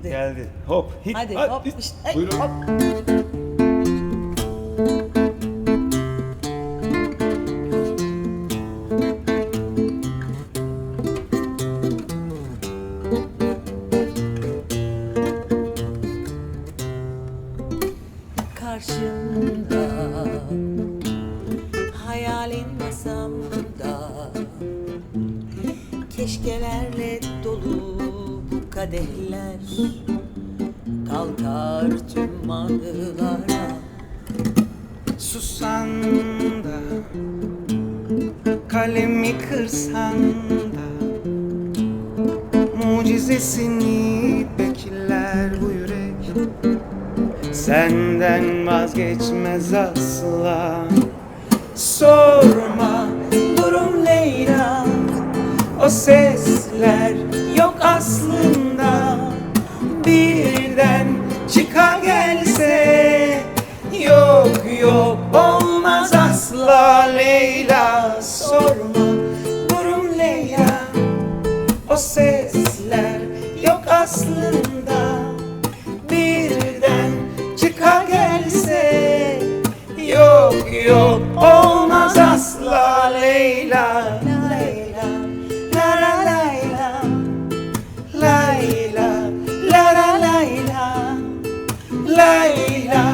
Geldi. Hop, hit, Hadi hadi. hop işte. Ay, Buyurun. hop. Karşımda hayalin masamda, keşkelerle dolu bu kadehler kalkar tüm anılara. Susan da, kalemi kırsan da, mucizesini bekler bu yürek. Senden vazgeçmez asla. Sorma durum Leyla, o sesler yok aslında. Birden çıka gelse, yok yok olmaz asla Leyla. Sorma durum Leyla, o sesler yok aslında. Birden çıka gelse, yok yok olmaz asla Leyla. Leyla, la la Leyla, Leyla, la la Leyla, Leyla,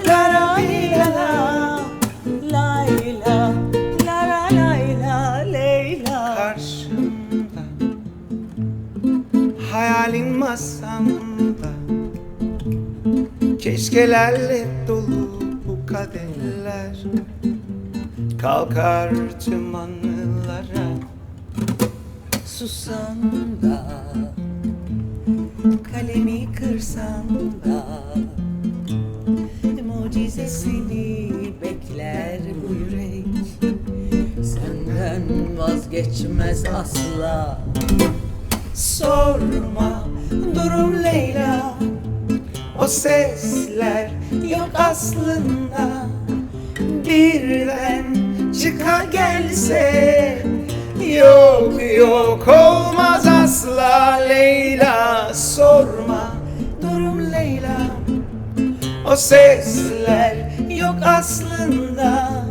la la Leyla, Layla, la la layla, Leyla. karşımda, hayalin masamda, keşkelerle dolu bu kadehler kalkar tüm anılara. Susan da, kalemi kırsan da, mucizesini bekler bu yürek. Senden vazgeçmez asla. Sorma durum Leyla, o sesler yok aslında. Birden çıka gelse, yok yok olmaz asla Leyla. Sorma durum Leyla, o sesler yok aslında.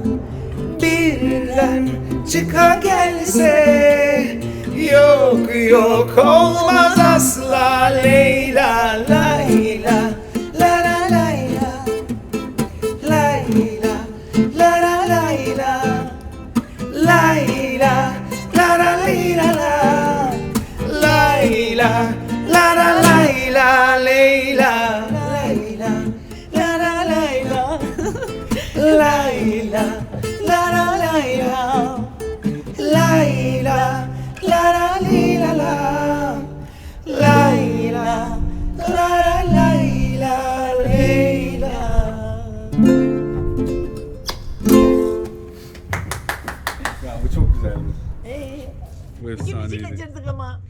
Birden çıka gelse, yok yok olmaz asla Leyla. Leyla, la la Leyla, Leyla, la la Leyla, Leyla, la la Leyla, Leyla, la la Leyla, Leyla, Leyla, la la Leyla, Leyla, la la Leyla, Leyla, la la Leyla, Leyla, la la Leyla, Leyla. Ya bu çok güzeldi. Ee, Bu İki müzik efsaneydi. kaçırdık ama.